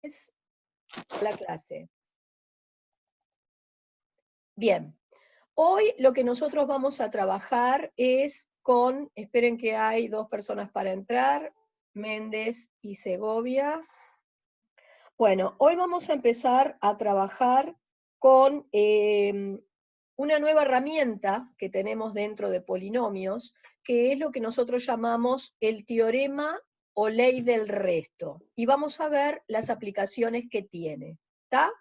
Es la clase. Bien, hoy lo que nosotros vamos a trabajar es con, esperen que hay 2 personas para entrar, Méndez y Segovia. Bueno, hoy vamos a empezar a trabajar con una nueva herramienta que tenemos dentro de polinomios, que es lo que nosotros llamamos el teorema o ley del resto. Y vamos a ver las aplicaciones que tiene, ¿está?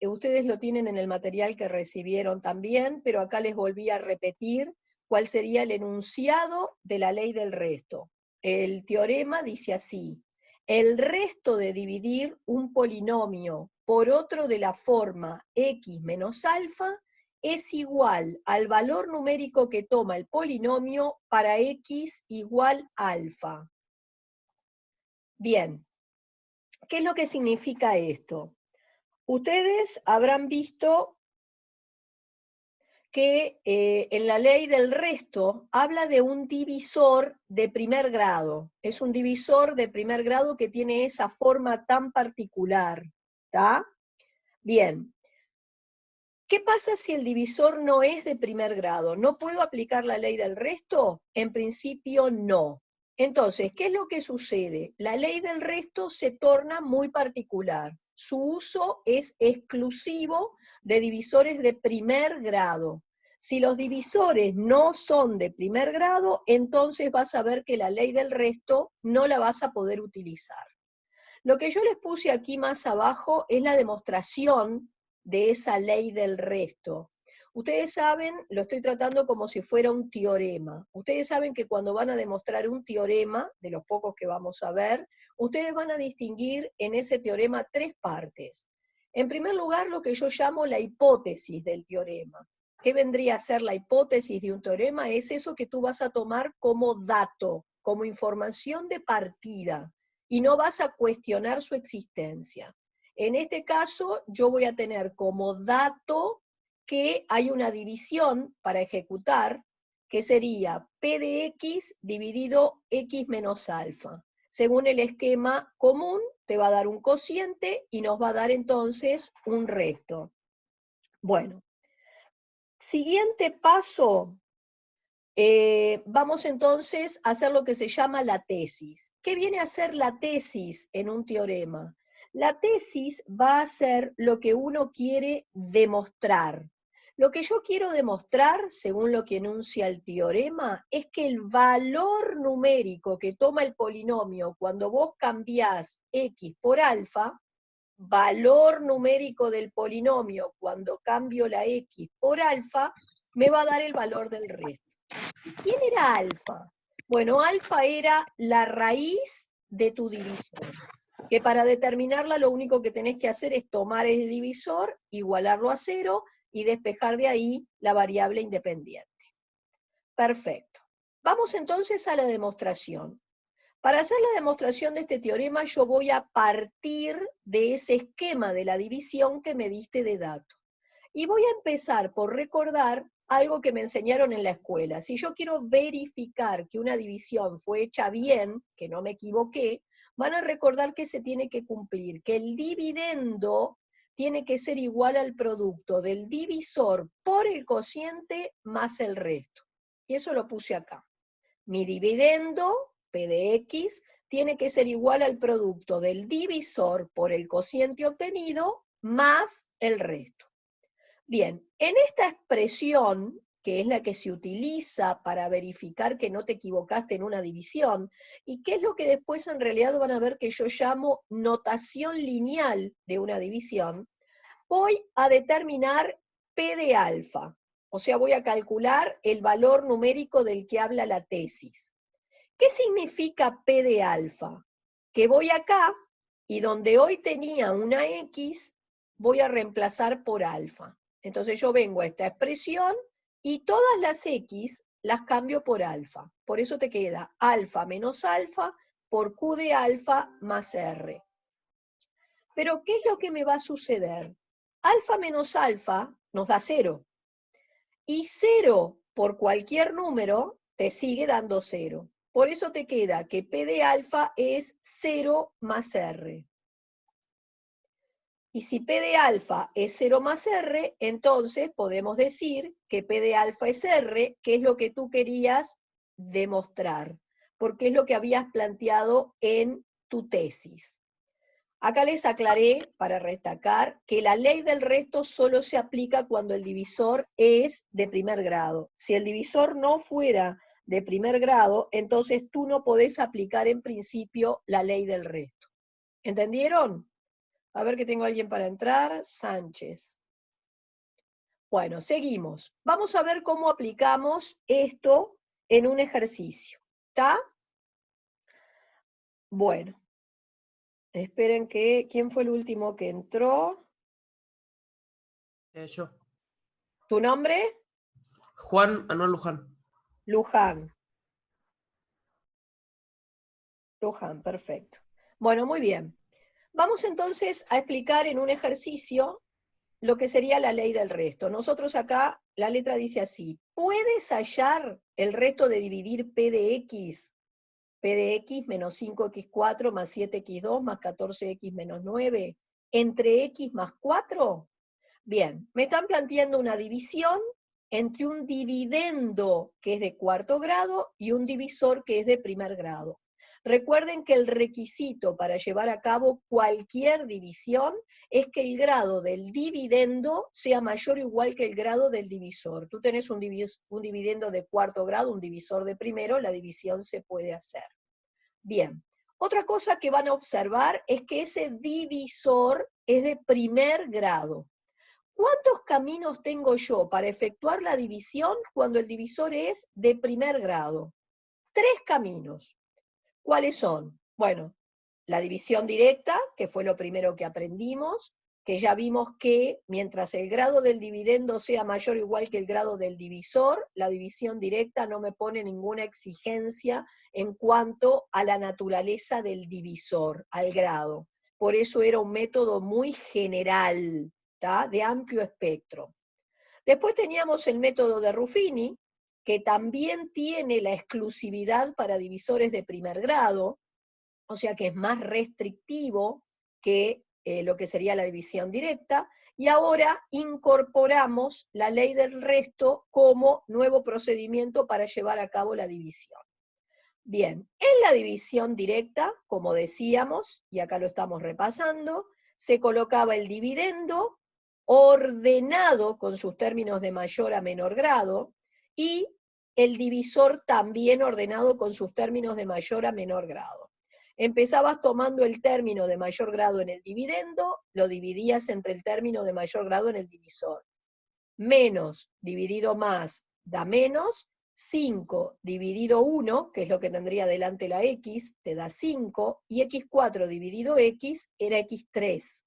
Ustedes lo tienen en el material que recibieron también, pero acá les volví a repetir cuál sería el enunciado de la ley del resto. El teorema dice así: el resto de dividir un polinomio por otro de la forma x menos alfa es igual al valor numérico que toma el polinomio para x igual alfa. Bien, ¿qué es lo que significa esto? Ustedes habrán visto que en la ley del resto habla de un divisor de primer grado. Es un divisor de primer grado que tiene esa forma tan particular, ¿está? Bien. ¿Qué pasa si el divisor no es de primer grado? ¿No puedo aplicar la ley del resto? En principio no. Entonces, ¿qué es lo que sucede? La ley del resto se torna muy particular. Su uso es exclusivo de divisores de primer grado. Si los divisores no son de primer grado, entonces vas a ver que la ley del resto no la vas a poder utilizar. Lo que yo les puse aquí más abajo es la demostración de esa ley del resto. Ustedes saben, lo estoy tratando como si fuera un teorema. Ustedes saben que cuando van a demostrar un teorema, de los pocos que vamos a ver, ustedes van a distinguir en ese teorema 3 partes. En primer lugar, lo que yo llamo la hipótesis del teorema. ¿Qué vendría a ser la hipótesis de un teorema? Es eso que tú vas a tomar como dato, como información de partida, y no vas a cuestionar su existencia. En este caso, yo voy a tener como dato que hay una división para ejecutar, que sería P de X dividido X menos alfa. Según el esquema común, te va a dar un cociente y nos va a dar entonces un resto. Bueno, siguiente paso, vamos entonces a hacer lo que se llama la tesis. ¿Qué viene a ser la tesis en un teorema? La tesis va a ser lo que uno quiere demostrar. Lo que yo quiero demostrar, según lo que enuncia el teorema, es que el valor numérico que toma el polinomio cuando vos cambiás x por alfa, valor numérico del polinomio cuando cambio la x por alfa, me va a dar el valor del resto. ¿Quién era alfa? Bueno, alfa era la raíz de tu divisor, que para determinarla lo único que tenés que hacer es tomar el divisor, igualarlo a 0 y despejar de ahí la variable independiente. Perfecto. Vamos entonces a la demostración. Para hacer la demostración de este teorema yo voy a partir de ese esquema de la división que me diste de dato. Y voy a empezar por recordar algo que me enseñaron en la escuela. Si yo quiero verificar que una división fue hecha bien, que no me equivoqué, van a recordar que se tiene que cumplir, que el dividendo tiene que ser igual al producto del divisor por el cociente más el resto. Y eso lo puse acá. Mi dividendo, P de X, tiene que ser igual al producto del divisor por el cociente obtenido más el resto. Bien, en esta expresión, que es la que se utiliza para verificar que no te equivocaste en una división, y que es lo que después en realidad van a ver que yo llamo notación lineal de una división, voy a determinar P de alfa, o sea, voy a calcular el valor numérico del que habla la tesis. ¿Qué significa P de alfa? Que voy acá, y donde hoy tenía una X, voy a reemplazar por alfa. Entonces yo vengo a esta expresión y todas las X las cambio por alfa. Por eso te queda alfa menos alfa por Q de alfa más R. Pero ¿qué es lo que me va a suceder? Alfa menos alfa nos da 0. Y 0 por cualquier número te sigue dando 0. Por eso te queda que P de alfa es 0 más R. Y si P de alfa es 0 más R, entonces podemos decir que P de alfa es R, que es lo que tú querías demostrar, porque es lo que habías planteado en tu tesis. Acá les aclaré, para destacar, que la ley del resto solo se aplica cuando el divisor es de primer grado. Si el divisor no fuera de primer grado, entonces tú no podés aplicar en principio la ley del resto. ¿Entendieron? A ver que tengo a alguien para entrar. Sánchez. Bueno, seguimos. Vamos a ver cómo aplicamos esto en un ejercicio. ¿Está? Bueno. Esperen que... ¿Quién fue el último que entró? Yo. ¿Tu nombre? Juan Anual Luján. Luján. Luján, perfecto. Bueno, muy bien. Vamos entonces a explicar en un ejercicio lo que sería la ley del resto. Nosotros acá, la letra dice así: ¿puedes hallar el resto de dividir P de X? P de X menos 5X4 más 7X2 más 14X menos 9, entre X más 4. Bien, me están planteando una división entre un dividendo que es de cuarto grado y un divisor que es de primer grado. Recuerden que el requisito para llevar a cabo cualquier división es que el grado del dividendo sea mayor o igual que el grado del divisor. Tú tenés un dividendo de cuarto grado, un divisor de primero, la división se puede hacer. Bien, otra cosa que van a observar es que ese divisor es de primer grado. ¿Cuántos caminos tengo yo para efectuar la división cuando el divisor es de primer grado? 3 caminos. ¿Cuáles son? Bueno, la división directa, que fue lo primero que aprendimos, que ya vimos que mientras el grado del dividendo sea mayor o igual que el grado del divisor, la división directa no me pone ninguna exigencia en cuanto a la naturaleza del divisor, al grado. Por eso era un método muy general, ¿tá? De amplio espectro. Después teníamos el método de Ruffini, que también tiene la exclusividad para divisores de primer grado, o sea que es más restrictivo que lo que sería la división directa, y ahora incorporamos la ley del resto como nuevo procedimiento para llevar a cabo la división. Bien, en la división directa, como decíamos, y acá lo estamos repasando, se colocaba el dividendo ordenado con sus términos de mayor a menor grado, y el divisor también ordenado con sus términos de mayor a menor grado. Empezabas tomando el término de mayor grado en el dividendo, lo dividías entre el término de mayor grado en el divisor. Menos dividido más da menos, 5 dividido 1, que es lo que tendría delante la x, te da 5, y x4 dividido x era x3.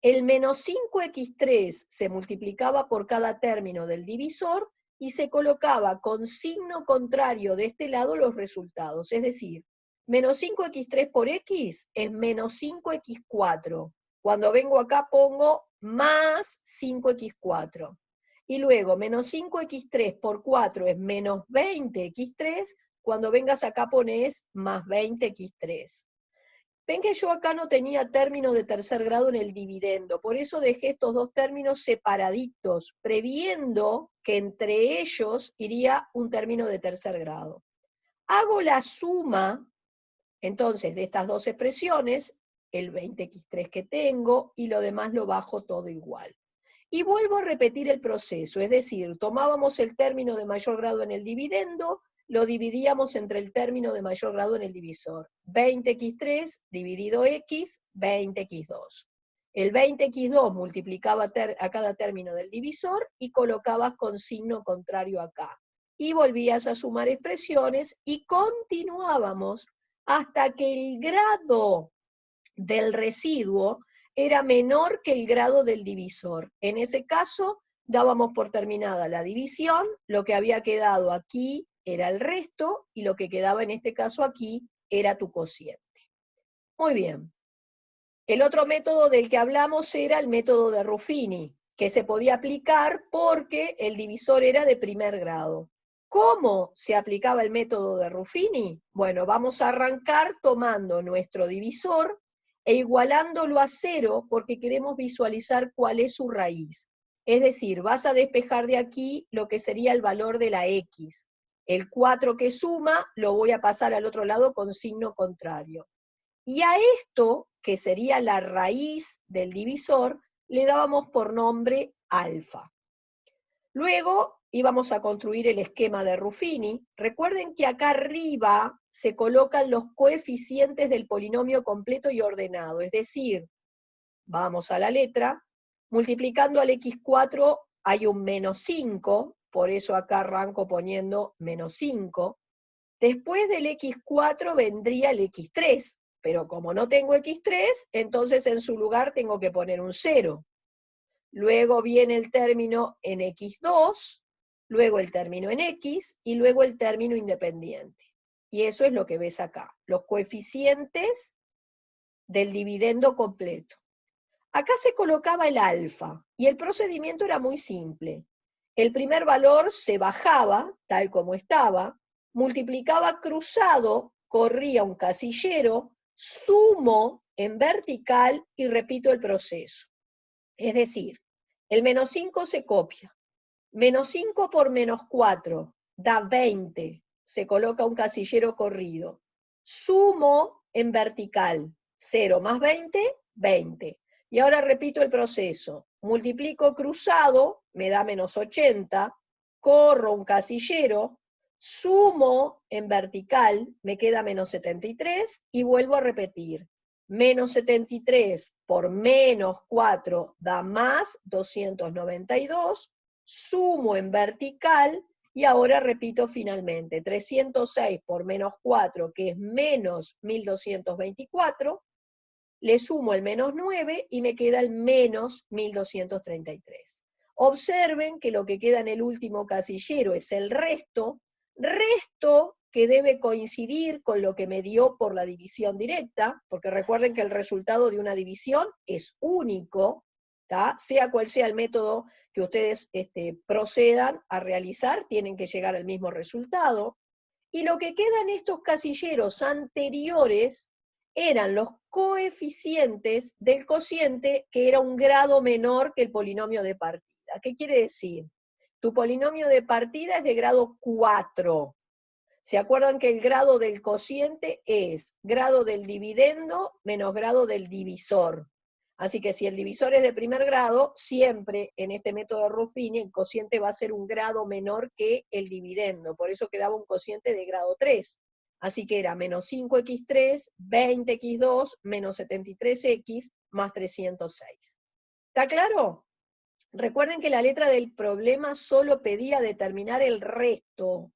El menos 5x3 se multiplicaba por cada término del divisor y se colocaba con signo contrario de este lado los resultados, es decir, menos 5x3 por x es menos 5x4. Cuando vengo acá pongo más 5x4. Y luego, menos 5x3 por 4 es menos 20x3. Cuando vengas acá pones más 20x3. Ven que yo acá no tenía término de tercer grado en el dividendo, por eso dejé estos dos términos separaditos, previendo que entre ellos iría un término de tercer grado. Hago la suma, entonces, de estas dos expresiones, el 20x3 que tengo, y lo demás lo bajo todo igual. Y vuelvo a repetir el proceso, es decir, tomábamos el término de mayor grado en el dividendo, lo dividíamos entre el término de mayor grado en el divisor. 20x3 dividido x, 20x2. El 20x2 multiplicaba a cada término del divisor y colocabas con signo contrario acá. Y volvías a sumar expresiones y continuábamos hasta que el grado del residuo era menor que el grado del divisor. En ese caso, dábamos por terminada la división, lo que había quedado aquí era el resto, y lo que quedaba en este caso aquí era tu cociente. Muy bien. El otro método del que hablamos era el método de Ruffini, que se podía aplicar porque el divisor era de primer grado. ¿Cómo se aplicaba el método de Ruffini? Bueno, vamos a arrancar tomando nuestro divisor e igualándolo a 0 porque queremos visualizar cuál es su raíz. Es decir, vas a despejar de aquí lo que sería el valor de la x. El 4 que suma lo voy a pasar al otro lado con signo contrario. Y a esto, que sería la raíz del divisor, le dábamos por nombre alfa. Luego íbamos a construir el esquema de Ruffini. Recuerden que acá arriba se colocan los coeficientes del polinomio completo y ordenado, es decir, vamos a la letra, multiplicando al x4 hay un menos 5, por eso acá arranco poniendo menos 5. Después del x4 vendría el x3, pero como no tengo x3, entonces en su lugar tengo que poner un 0. Luego viene el término en x2, luego el término en x, y luego el término independiente. Y eso es lo que ves acá, los coeficientes del dividendo completo. Acá se colocaba el alfa, y el procedimiento era muy simple. El primer valor se bajaba, tal como estaba, multiplicaba cruzado, corría un casillero, sumo en vertical y repito el proceso. Es decir, el menos 5 se copia. Menos 5 por menos 4 da 20. Se coloca un casillero corrido. Sumo en vertical. 0 más 20, 20. Y ahora repito el proceso. Multiplico cruzado, me da menos 80. Corro un casillero. Sumo en vertical, me queda menos 73. Y vuelvo a repetir. Menos 73 por menos 4 da más 292, sumo en vertical, y ahora repito finalmente, 306 por menos 4, que es menos 1224, le sumo el menos 9 y me queda el menos 1233. Observen que lo que queda en el último casillero es el resto que debe coincidir con lo que me dio por la división directa, porque recuerden que el resultado de una división es único, ¿tá? Sea cual sea el método que ustedes procedan a realizar, tienen que llegar al mismo resultado. Y lo que queda en estos casilleros anteriores eran los coeficientes del cociente, que era un grado menor que el polinomio de partida. ¿Qué quiere decir? Tu polinomio de partida es de grado 4. ¿Se acuerdan que el grado del cociente es grado del dividendo menos grado del divisor? Así que si el divisor es de primer grado, siempre en este método de Ruffini el cociente va a ser un grado menor que el dividendo. Por eso quedaba un cociente de grado 3. Así que era menos 5x3, 20x2, menos 73x, más 306. ¿Está claro? Recuerden que la letra del problema solo pedía determinar el resto.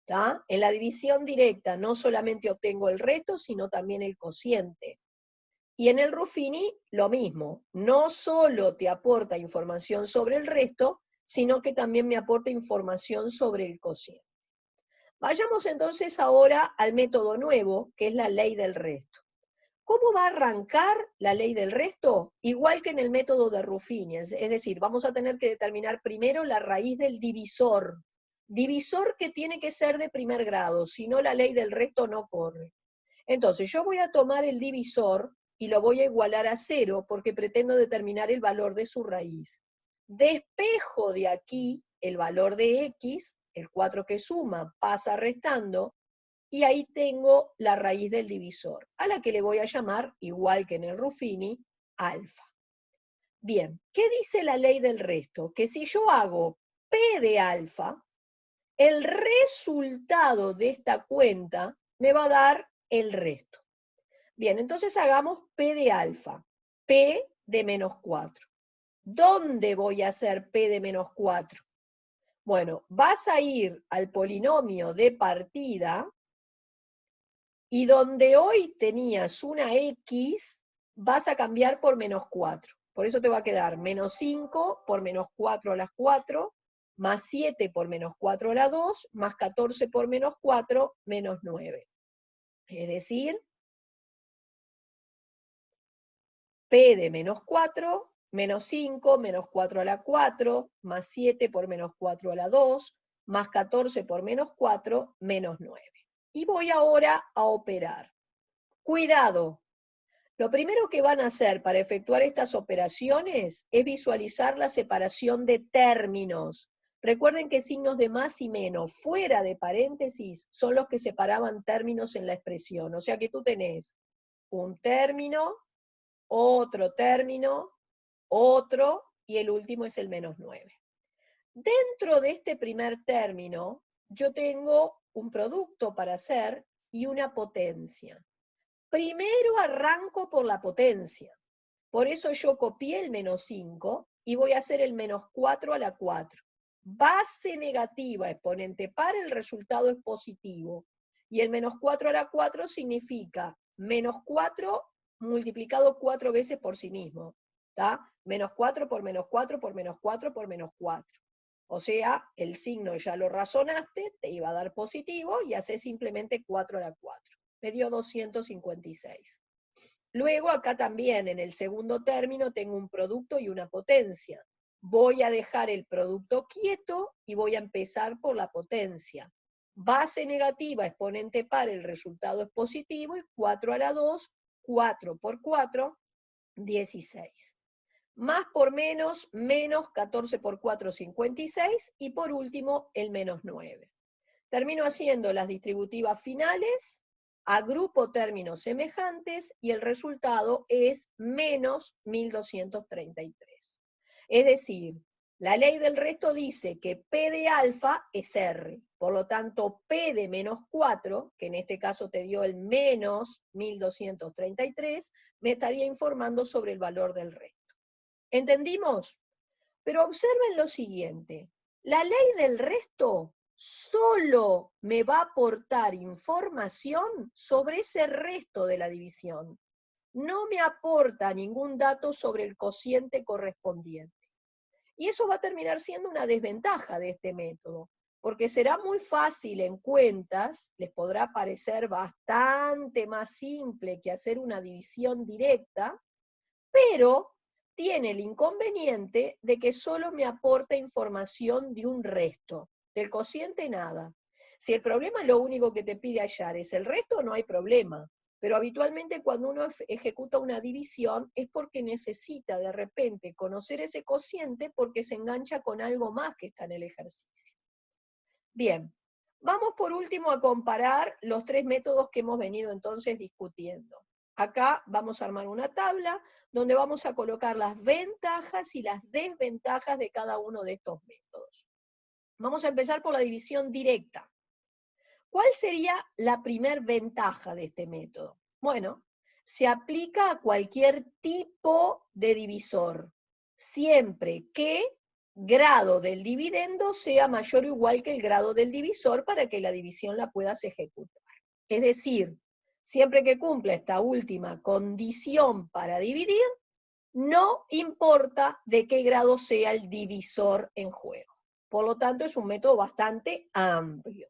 ¿tá? En la división directa no solamente obtengo el resto, sino también el cociente. Y en el Ruffini lo mismo, no solo te aporta información sobre el resto, sino que también me aporta información sobre el cociente. Vayamos entonces ahora al método nuevo, que es la ley del resto. ¿Cómo va a arrancar la ley del resto? Igual que en el método de Ruffini, es decir, vamos a tener que determinar primero la raíz del divisor. Divisor que tiene que ser de primer grado, si no la ley del resto no corre. Entonces yo voy a tomar el divisor y lo voy a igualar a 0 porque pretendo determinar el valor de su raíz. Despejo de aquí el valor de x, el 4 que suma pasa restando, y ahí tengo la raíz del divisor, a la que le voy a llamar, igual que en el Ruffini, alfa. Bien, ¿qué dice la ley del resto? Que si yo hago P de alfa, el resultado de esta cuenta me va a dar el resto. Bien, entonces hagamos P de alfa, P de menos 4. ¿Dónde voy a hacer P de menos 4? Bueno, vas a ir al polinomio de partida, y donde hoy tenías una x, vas a cambiar por menos 4. Por eso te va a quedar menos 5 por menos 4 a la 4, más 7 por menos 4 a la 2, más 14 por menos 4, menos 9. Es decir, P de menos 4, menos 5, menos 4 a la 4, más 7 por menos 4 a la 2, más 14 por menos 4, menos 9. Y voy ahora a operar. Cuidado, Lo primero que van a hacer para efectuar estas operaciones es visualizar la separación de términos. Recuerden que signos de más y menos fuera de paréntesis son los que separaban términos en la expresión. O sea que tú tenés un término, otro término, otro, y el último es el -9. Dentro de este primer término, yo tengo un producto para hacer y una potencia. Primero arranco por la potencia. Por eso yo copié el -5 y voy a hacer el -4 a la 4. Base negativa, exponente par, el resultado es positivo. Y el -4 a la 4 significa -4 multiplicado 4 veces por sí mismo. ¿Tá? -4 por -4 por -4 por -4. O sea, el signo ya lo razonaste, te iba a dar positivo y haces simplemente 4 a la 4. Me dio 256. Luego acá también en el segundo término tengo un producto y una potencia. Voy a dejar el producto quieto y voy a empezar por la potencia. Base negativa, exponente par, el resultado es positivo y 4 a la 2, 4 por 4, 16. Más por menos, menos 14 por 4, 56, y por último el -9. Termino haciendo las distributivas finales, agrupo términos semejantes y el resultado es menos 1233. Es decir, la ley del resto dice que P de alfa es R, por lo tanto P de -4, que en este caso te dio el menos 1233, me estaría informando sobre el valor del resto. ¿Entendimos? Pero observen lo siguiente, la ley del resto solo me va a aportar información sobre ese resto de la división. No me aporta ningún dato sobre el cociente correspondiente. Y eso va a terminar siendo una desventaja de este método, porque será muy fácil en cuentas, les podrá parecer bastante más simple que hacer una división directa, pero tiene el inconveniente de que solo me aporta información de un resto, del cociente nada. Si el problema lo único que te pide hallar es el resto, no hay problema. Pero habitualmente cuando uno ejecuta una división es porque necesita de repente conocer ese cociente porque se engancha con algo más que está en el ejercicio. Bien, vamos por último a comparar los tres métodos que hemos venido entonces discutiendo. Acá vamos a armar una tabla donde vamos a colocar las ventajas y las desventajas de cada uno de estos métodos. Vamos a empezar por la división directa. ¿Cuál sería la primer ventaja de este método? Bueno, se aplica a cualquier tipo de divisor, siempre que grado del dividendo sea mayor o igual que el grado del divisor para que la división la puedas ejecutar. Es decir, siempre que cumpla esta última condición para dividir, no importa de qué grado sea el divisor en juego. Por lo tanto, es un método bastante amplio.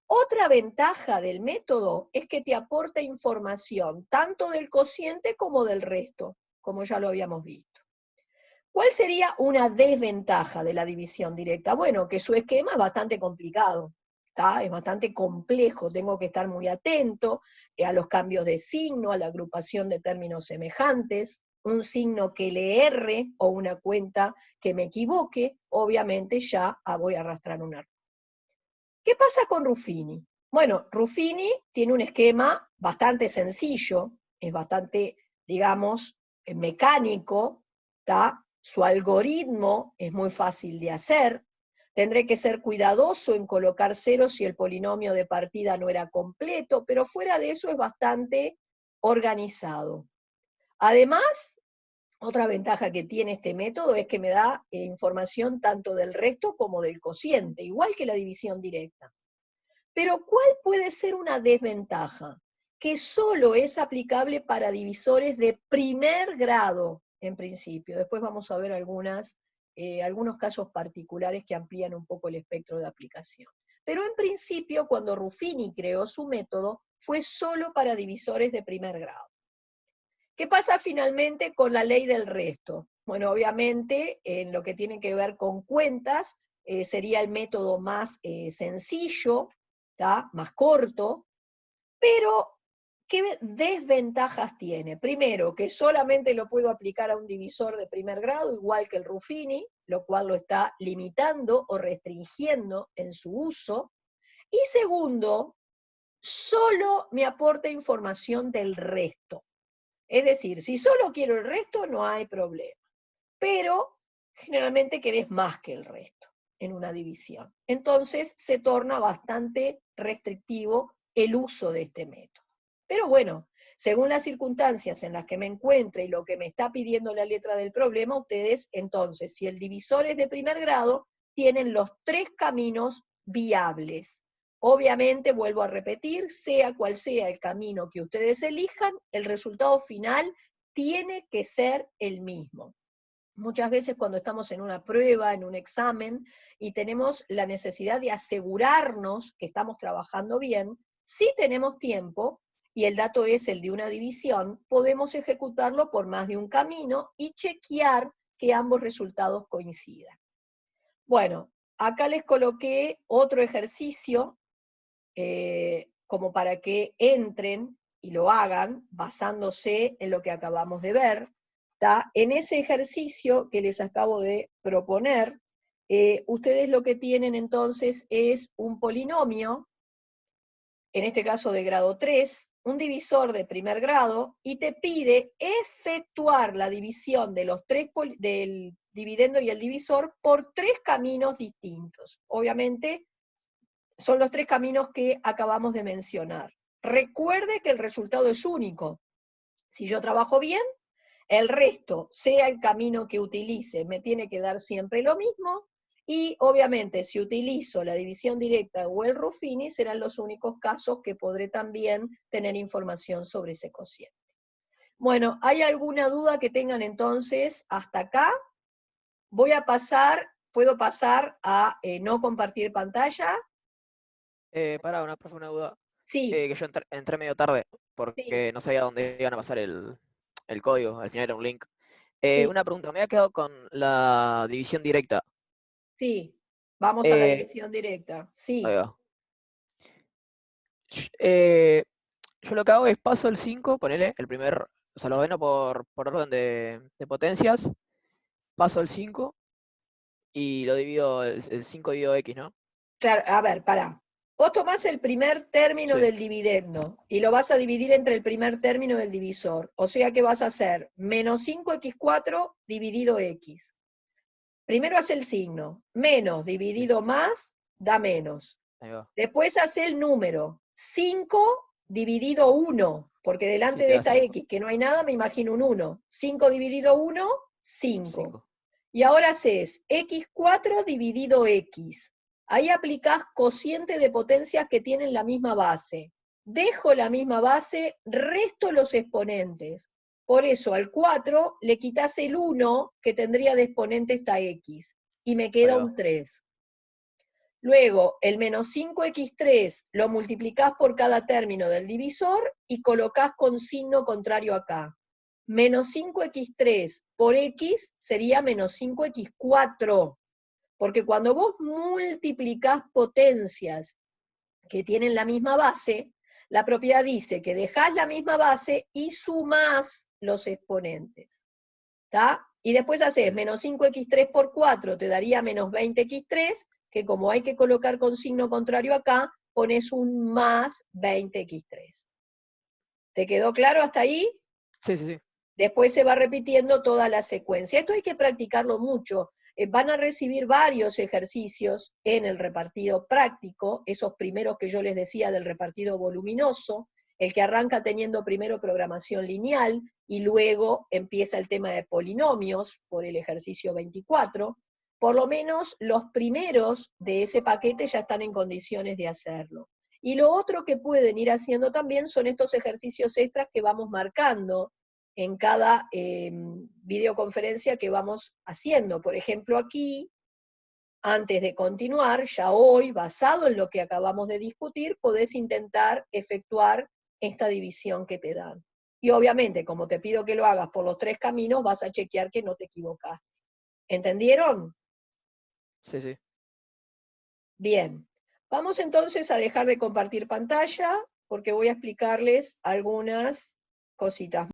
Otra ventaja del método es que te aporta información, tanto del cociente como del resto, como ya lo habíamos visto. ¿Cuál sería una desventaja de la división directa? Bueno, que su esquema es bastante complicado. Es bastante complejo, tengo que estar muy atento a los cambios de signo, a la agrupación de términos semejantes, un signo que le erre o una cuenta que me equivoque, obviamente ya voy a arrastrar un error. ¿Qué pasa con Ruffini? Bueno, Ruffini tiene un esquema bastante sencillo, es bastante, digamos, mecánico, ¿tá? Su algoritmo es muy fácil de hacer. Tendré que ser cuidadoso en colocar ceros si el polinomio de partida no era completo, pero fuera de eso es bastante organizado. Además, otra ventaja que tiene este método es que me da información tanto del resto como del cociente, igual que la división directa. Pero ¿cuál puede ser una desventaja? Que solo es aplicable para divisores de primer grado, en principio. Después vamos a ver algunos casos particulares que amplían un poco el espectro de aplicación. Pero en principio, cuando Ruffini creó su método, fue solo para divisores de primer grado. ¿Qué pasa finalmente con la ley del resto? Bueno, obviamente, en lo que tiene que ver con cuentas, sería el método más sencillo, ¿tá? Más corto, pero ¿Qué desventajas tiene? Primero, que solamente lo puedo aplicar a un divisor de primer grado, igual que el Ruffini, lo cual lo está limitando o restringiendo en su uso. Y segundo, solo me aporta información del resto. Es decir, si solo quiero el resto, no hay problema. Pero generalmente querés más que el resto en una división. Entonces se torna bastante restrictivo el uso de este método. Pero bueno, según las circunstancias en las que me encuentre y lo que me está pidiendo la letra del problema, ustedes entonces, si el divisor es de primer grado, tienen los 3 caminos viables. Obviamente, vuelvo a repetir, sea cual sea el camino que ustedes elijan, el resultado final tiene que ser el mismo. Muchas veces cuando estamos en una prueba, en un examen, y tenemos la necesidad de asegurarnos que estamos trabajando bien, si tenemos tiempo, y el dato es el de una división, podemos ejecutarlo por más de un camino y chequear que ambos resultados coincidan. Bueno, acá les coloqué otro ejercicio como para que entren y lo hagan basándose en lo que acabamos de ver. ¿Tá? En ese ejercicio que les acabo de proponer, ustedes lo que tienen entonces es un polinomio, en este caso de grado 3, un divisor de primer grado, y te pide efectuar la división de los del dividendo y el divisor por 3 caminos distintos. Obviamente, son los 3 caminos que acabamos de mencionar. Recuerde que el resultado es único. Si yo trabajo bien, el resto, sea el camino que utilice, me tiene que dar siempre lo mismo, y obviamente si utilizo la división directa o el Ruffini, serán los únicos casos que podré también tener información sobre ese cociente. Bueno, ¿hay alguna duda que tengan entonces hasta acá? Voy a pasar, puedo pasar a no compartir pantalla. Para una profe, una duda. Sí, Que yo entré medio tarde sí, porque no sabía dónde iban a pasar el código. Al final era un link. sí, Una pregunta, me había quedado con la división directa. sí. Vamos a la Eh, división directa. ahí Sí, va. Eh, yo lo que hago es paso el 5, ponele el primer, o sea, lo ordeno por orden de potencias, paso el 5 y lo divido, el 5 dividido x, ¿no? claro, a ver, pará. Vos tomás el primer término Sí, del dividendo y lo vas a dividir entre el primer término del divisor. O sea que vas a hacer menos 5x4 dividido x. Primero hace el signo. Menos sí, dividido más da menos. ahí va. Después hace el número. 5 dividido 1, porque Sí, delante de queda esta 5. x, que no hay nada, me imagino un 1. 5 dividido 1, 5. 5. Y ahora haces x4 dividido x. Ahí aplicás cociente de potencias que tienen la misma base. Dejo la misma base, resto los exponentes. Por eso al 4 le quitas el 1 que tendría de exponente esta x. Y me Ahí queda va. un 3. Luego, el menos 5x3 lo multiplicás por cada término del divisor y colocás con signo contrario acá. Menos 5x3 por x sería menos 5x4, porque cuando vos multiplicás potencias que tienen la misma base, la propiedad dice que dejás la misma base y sumás los exponentes. ¿Está? Y después haces Sí. menos 5x3 por 4, te daría menos 20x3, que como hay que colocar con signo contrario acá, pones un más 20x3. ¿Te quedó claro hasta ahí? Sí, sí, sí. Después se va repitiendo toda la secuencia. Esto hay que practicarlo mucho. Van a recibir varios ejercicios en el repartido práctico, esos primeros que yo les decía del repartido voluminoso, el que arranca teniendo primero programación lineal y luego empieza el tema de polinomios por el ejercicio 24. Por lo menos los primeros de ese paquete ya están en condiciones de hacerlo. Y lo otro que pueden ir haciendo también son estos ejercicios extras que vamos marcando en cada videoconferencia que vamos haciendo. Por ejemplo, aquí, antes de continuar, ya hoy, basado en lo que acabamos de discutir, podés intentar efectuar esta división que te dan. Y obviamente, como te pido que lo hagas por los 3 caminos, vas a chequear que no te equivocaste. ¿Entendieron? Sí, sí. Bien. Vamos entonces a dejar de compartir pantalla porque voy a explicarles algunas cositas.